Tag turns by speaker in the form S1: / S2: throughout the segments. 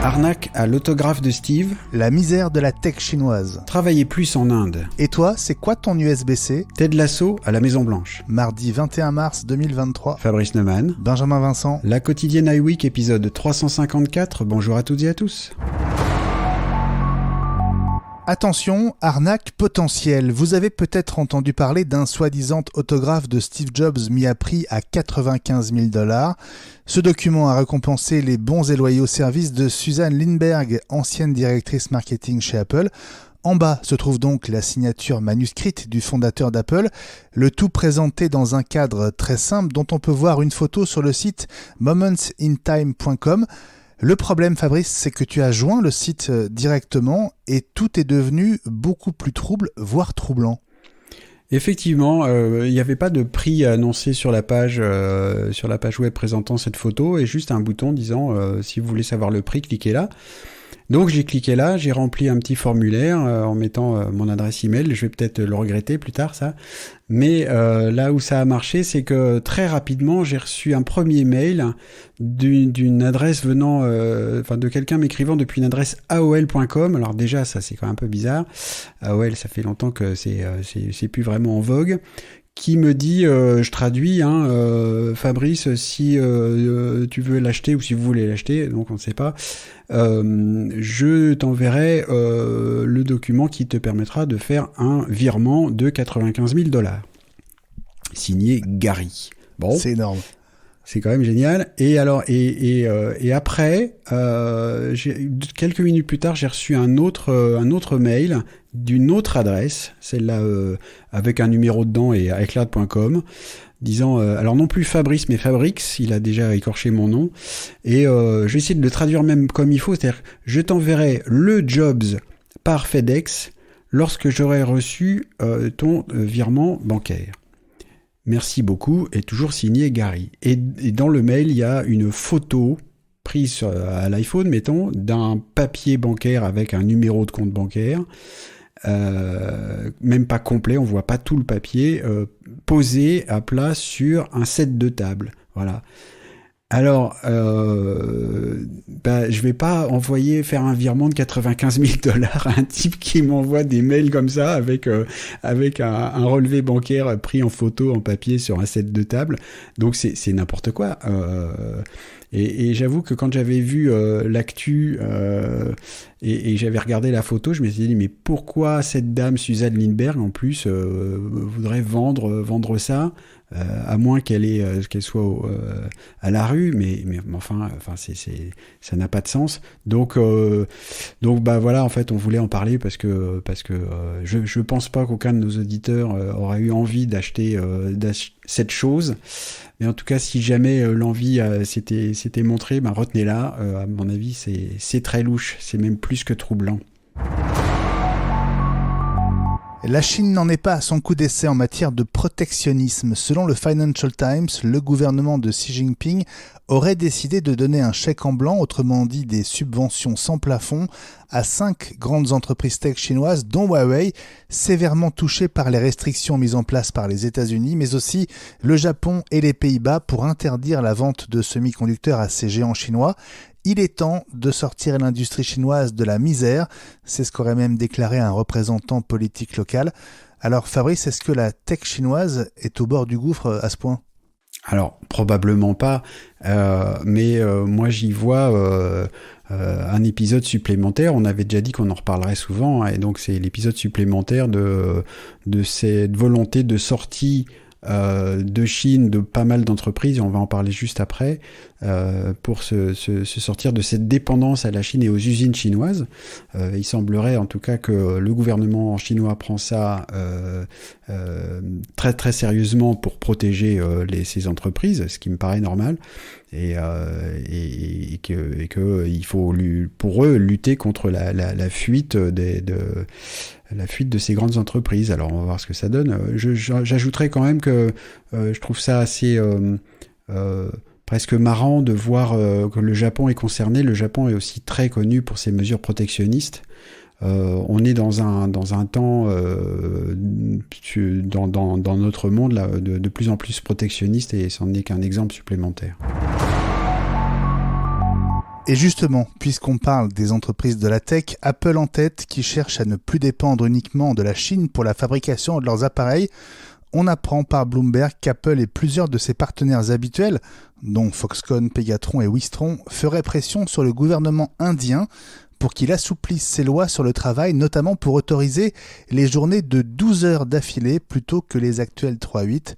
S1: Arnaque à l'autographe de Steve.
S2: La misère de la tech chinoise.
S1: Travailler plus en Inde.
S2: Et toi, c'est quoi ton USB-C ?
S1: Ted Lasso à la Maison Blanche.
S2: Mardi 21 mars 2023.
S1: Fabrice Neumann.
S2: Benjamin Vincent.
S1: La quotidienne iWeek, épisode 354. Bonjour à toutes et à tous.
S2: Attention, arnaque potentielle. Vous avez peut-être entendu parler d'un soi-disant autographe de Steve Jobs mis à prix à 95 000 $. Ce document a récompensé les bons et loyaux services de Suzanne Lindberg, ancienne directrice marketing chez Apple. En bas se trouve donc la signature manuscrite du fondateur d'Apple, le tout présenté dans un cadre très simple dont on peut voir une photo sur le site momentintime.com. Le problème, Fabrice, c'est que tu as joint le site directement et tout est devenu beaucoup plus trouble, voire troublant.
S1: Effectivement, il n'y avait pas de prix annoncé sur la page web présentant cette photo et juste un bouton disant si vous voulez savoir le prix, cliquez là. Donc j'ai cliqué là, j'ai rempli un petit formulaire en mettant mon adresse email. Je vais peut-être le regretter plus tard ça, mais là où ça a marché, c'est que très rapidement j'ai reçu un premier mail d'une adresse venant, de quelqu'un m'écrivant depuis une adresse aol.com. Alors déjà ça c'est quand même un peu bizarre. AOL, ça fait longtemps que c'est plus vraiment en vogue. Qui me dit, je traduis, Fabrice, si tu veux l'acheter ou si vous voulez l'acheter, donc on ne sait pas, je t'enverrai le document qui te permettra de faire un virement de 95 000 $. Signé Gary. Bon,
S2: c'est énorme.
S1: C'est quand même génial. Et alors, et après, quelques minutes plus tard, j'ai reçu un autre mail d'une autre adresse, celle-là avec un numéro dedans et iCloud.com, disant, alors non plus Fabrice, mais Fabrix, il a déjà écorché mon nom, et je vais essayer de le traduire même comme il faut, c'est-à-dire, je t'enverrai le Jobs par FedEx lorsque j'aurai reçu ton virement bancaire. Merci beaucoup, et toujours signé Gary. Et dans le mail, il y a une photo prise à l'iPhone, mettons, d'un papier bancaire avec un numéro de compte bancaire, même pas complet, on voit pas tout le papier, posé à plat sur un set de table. Voilà. Alors, je vais pas faire un virement de 95 000 $ à un type qui m'envoie des mails comme ça avec un relevé bancaire pris en photo en papier sur un set de table. Donc c'est n'importe quoi. Et j'avoue que quand j'avais vu l'actu et j'avais regardé la photo, je me suis dit mais pourquoi cette dame Suzanne Lindberg en plus voudrait vendre ça, à moins qu'elle soit à la rue, mais enfin ça n'a pas de sens. Donc voilà, en fait on voulait en parler parce que je pense pas qu'aucun de nos auditeurs aurait eu envie d'acheter cette chose. Mais en tout cas, si jamais l'envie s'était montrée, retenez-la. À mon avis, c'est très louche. C'est même plus que troublant.
S2: La Chine n'en est pas à son coup d'essai en matière de protectionnisme. Selon le Financial Times, le gouvernement de Xi Jinping aurait décidé de donner un chèque en blanc, autrement dit des subventions sans plafond, à 5 grandes entreprises tech chinoises, dont Huawei, sévèrement touchées par les restrictions mises en place par les États-Unis, mais aussi le Japon et les Pays-Bas pour interdire la vente de semi-conducteurs à ces géants chinois. Il est temps de sortir l'industrie chinoise de la misère, c'est ce qu'aurait même déclaré un représentant politique local. Alors Fabrice, est-ce que la tech chinoise est au bord du gouffre à ce point ?
S1: Alors, probablement pas, mais moi j'y vois un épisode supplémentaire. On avait déjà dit qu'on en reparlerait souvent, et donc c'est l'épisode supplémentaire de cette volonté de sortie de Chine de pas mal d'entreprises, et on va en parler juste après, pour se sortir de cette dépendance à la Chine et aux usines chinoises. Il semblerait en tout cas que le gouvernement chinois prend ça très très sérieusement pour protéger ces entreprises, ce qui me paraît normal, et que il faut pour eux lutter contre la fuite la fuite de ces grandes entreprises. Alors on va voir ce que ça donne. J'ajouterais quand même que je trouve ça assez presque marrant de voir que le Japon est concerné. Le Japon est aussi très connu pour ses mesures protectionnistes. On est dans un temps dans notre monde là, de plus en plus protectionniste, et c'en est qu'un exemple supplémentaire.
S2: Et justement, puisqu'on parle des entreprises de la tech, Apple en tête qui cherche à ne plus dépendre uniquement de la Chine pour la fabrication de leurs appareils, on apprend par Bloomberg qu'Apple et plusieurs de ses partenaires habituels, dont Foxconn, Pegatron et Wistron, feraient pression sur le gouvernement indien pour qu'il assouplisse ses lois sur le travail, notamment pour autoriser les journées de 12 heures d'affilée plutôt que les actuels 3-8.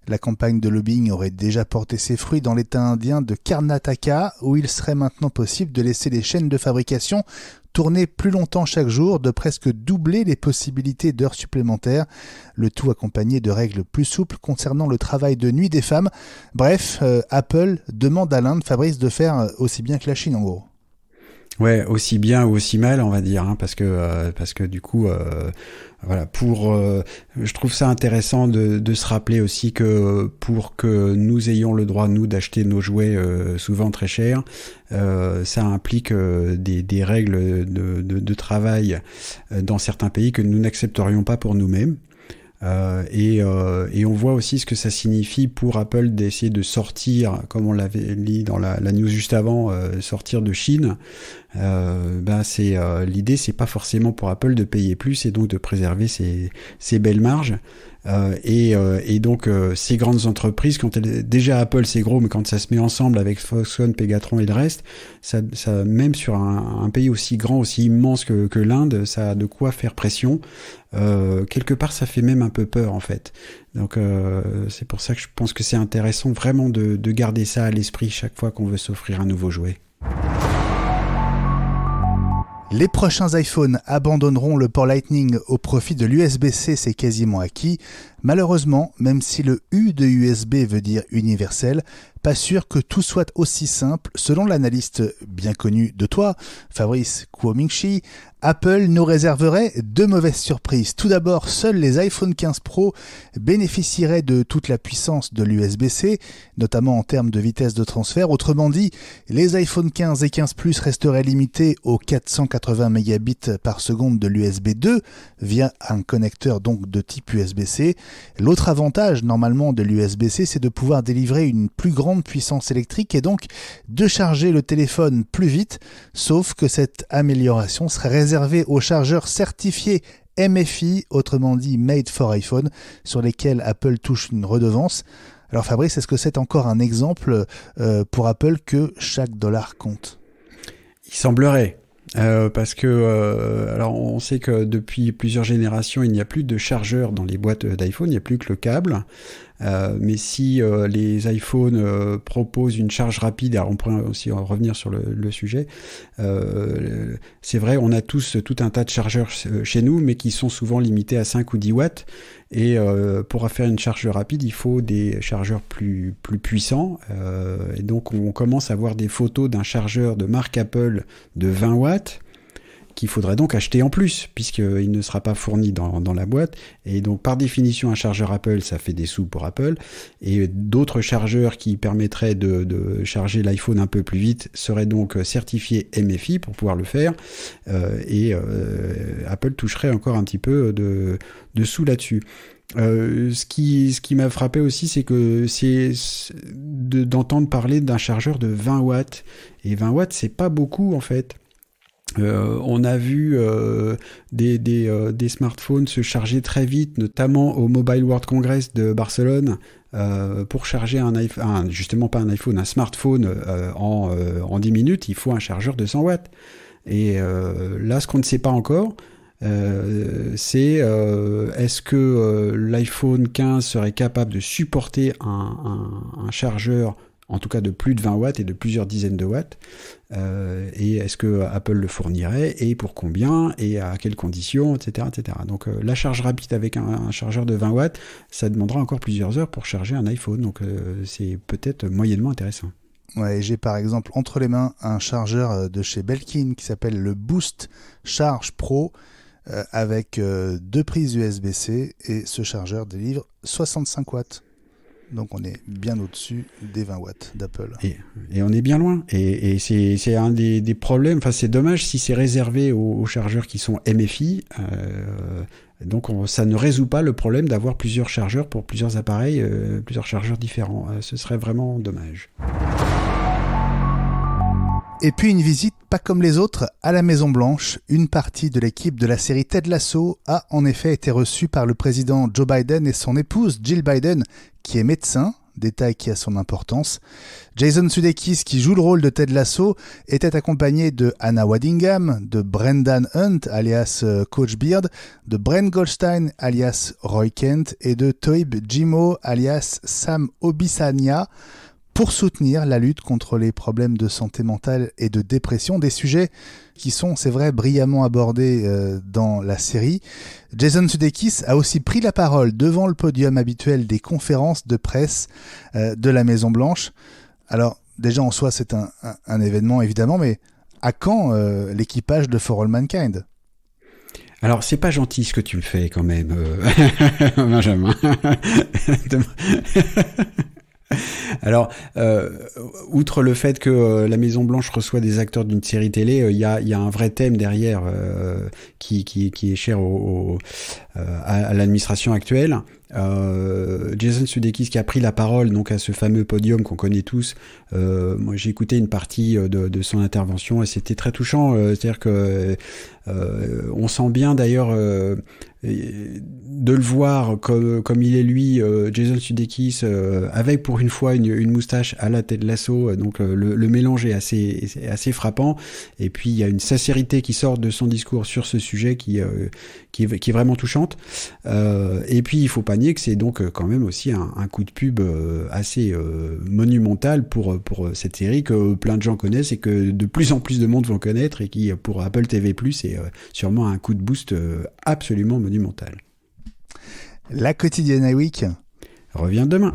S2: La campagne de lobbying aurait déjà porté ses fruits dans l'État indien de Karnataka, où il serait maintenant possible de laisser les chaînes de fabrication tourner plus longtemps chaque jour, de presque doubler les possibilités d'heures supplémentaires, le tout accompagné de règles plus souples concernant le travail de nuit des femmes. Bref, Apple demande à l'Inde, Fabrice, de faire aussi bien que la Chine en gros.
S1: Ouais, aussi bien ou aussi mal, on va dire, hein, parce que du coup, voilà, je trouve ça intéressant de se rappeler aussi que pour que nous ayons le droit nous d'acheter nos jouets souvent très chers, ça implique des règles de travail dans certains pays que nous n'accepterions pas pour nous-mêmes. Et on voit aussi ce que ça signifie pour Apple d'essayer de sortir, comme on l'avait dit dans la news juste avant, sortir de Chine. L'idée, c'est pas forcément pour Apple de payer plus et donc de préserver ses belles marges. Et donc ces grandes entreprises, déjà Apple c'est gros, mais quand ça se met ensemble avec Foxconn, Pegatron et le reste, ça même sur un pays aussi grand, aussi immense que l'Inde, ça a de quoi faire pression. Quelque part ça fait même un peu peur en fait. Donc c'est pour ça que je pense que c'est intéressant vraiment de garder ça à l'esprit chaque fois qu'on veut s'offrir un nouveau jouet.
S2: Les prochains iPhones abandonneront le port Lightning au profit de l'USB-C, c'est quasiment acquis. Malheureusement, même si le U de USB veut dire universel, pas sûr que tout soit aussi simple. Selon l'analyste bien connu de toi, Fabrice Kuomingchi, Apple nous réserverait deux mauvaises surprises. Tout d'abord, seuls les iPhone 15 Pro bénéficieraient de toute la puissance de l'USB-C, notamment en termes de vitesse de transfert. Autrement dit, les iPhone 15 et 15 Plus resteraient limités aux 480 mégabits par seconde de l'USB 2 via un connecteur donc de type USB-C. L'autre avantage normalement de l'USB-C, c'est de pouvoir délivrer une plus grande puissance électrique et donc de charger le téléphone plus vite, sauf que cette amélioration serait réservée aux chargeurs certifiés MFI, autrement dit Made for iPhone, sur lesquels Apple touche une redevance. Alors Fabrice, est-ce que c'est encore un exemple pour Apple que chaque dollar compte ?
S1: Il semblerait. Parce que alors on sait que depuis plusieurs générations il n'y a plus de chargeur dans les boîtes d'iPhone, il n'y a plus que le câble. Mais si les iPhones proposent une charge rapide, alors on pourrait aussi revenir sur le sujet, c'est vrai, on a tous tout un tas de chargeurs chez nous, mais qui sont souvent limités à 5 ou 10 watts. Et pour faire une charge rapide, il faut des chargeurs plus puissants. Et donc on commence à voir des photos d'un chargeur de marque Apple de 20 watts, qu'il faudrait donc acheter en plus, puisqu'il ne sera pas fourni dans la boîte. Et donc, par définition, un chargeur Apple, ça fait des sous pour Apple. Et d'autres chargeurs qui permettraient de charger l'iPhone un peu plus vite seraient donc certifiés MFI pour pouvoir le faire. Apple toucherait encore un petit peu de sous là-dessus. Ce qui m'a frappé aussi, c'est que d'entendre parler d'un chargeur de 20 watts. Et 20 watts, c'est pas beaucoup, en fait. On a vu des smartphones se charger très vite, notamment au Mobile World Congress de Barcelone, pour charger justement pas un iPhone, un smartphone en 10 minutes, il faut un chargeur de 100 watts. Et là, ce qu'on ne sait pas encore, c'est est-ce que l'iPhone 15 serait capable de supporter un chargeur en tout cas de plus de 20 watts et de plusieurs dizaines de watts, et est-ce que Apple le fournirait, et pour combien, et à quelles conditions, etc. etc. Donc la charge rapide avec un chargeur de 20 watts, ça demandera encore plusieurs heures pour charger un iPhone, donc c'est peut-être moyennement intéressant.
S2: Ouais, j'ai par exemple entre les mains un chargeur de chez Belkin qui s'appelle le Boost Charge Pro, avec deux prises USB-C, et ce chargeur délivre 65 watts. Donc on est bien au-dessus des 20 watts d'Apple.
S1: Et on est bien loin. Et c'est un des problèmes. Enfin, c'est dommage si c'est réservé aux chargeurs qui sont MFI. Donc ça ne résout pas le problème d'avoir plusieurs chargeurs pour plusieurs appareils, plusieurs chargeurs différents. Ce serait vraiment dommage.
S2: Et puis une visite pas comme les autres à la Maison Blanche. Une partie de l'équipe de la série Ted Lasso a en effet été reçue par le président Joe Biden et son épouse Jill Biden, qui est médecin, détail qui a son importance. Jason Sudeikis, qui joue le rôle de Ted Lasso, était accompagné de Anna Waddingham, de Brendan Hunt, alias Coach Beard, de Brent Goldstein, alias Roy Kent, et de Toib Jimo, alias Sam Obisanya, pour soutenir la lutte contre les problèmes de santé mentale et de dépression, des sujets qui sont, c'est vrai, brillamment abordés dans la série. Jason Sudeikis a aussi pris la parole devant le podium habituel des conférences de presse de la Maison Blanche. Alors, déjà en soi, c'est un événement, évidemment, mais à quand l'équipage de For All Mankind ?
S1: Alors, c'est pas gentil ce que tu me fais quand même, Benjamin. Alors, outre le fait que la Maison Blanche reçoit des acteurs d'une série télé, il y a un vrai thème derrière qui est cher à l'administration actuelle. Jason Sudeikis qui a pris la parole donc à ce fameux podium qu'on connaît tous. Moi, j'ai écouté une partie de son intervention et c'était très touchant. C'est-à-dire que on sent bien d'ailleurs de le voir comme il est lui, Jason Sudeikis, avec pour une fois une moustache à la Ted Lasso, donc le mélange est assez frappant, et puis il y a une sincérité qui sort de son discours sur ce sujet qui est vraiment touchante, et puis il faut pas nier que c'est donc quand même aussi un coup de pub assez monumental pour cette série que plein de gens connaissent et que de plus en plus de monde vont connaître et qui pour Apple TV+ est sûrement un coup de boost absolument monumental.
S2: La quotidienne à Week
S1: revient demain.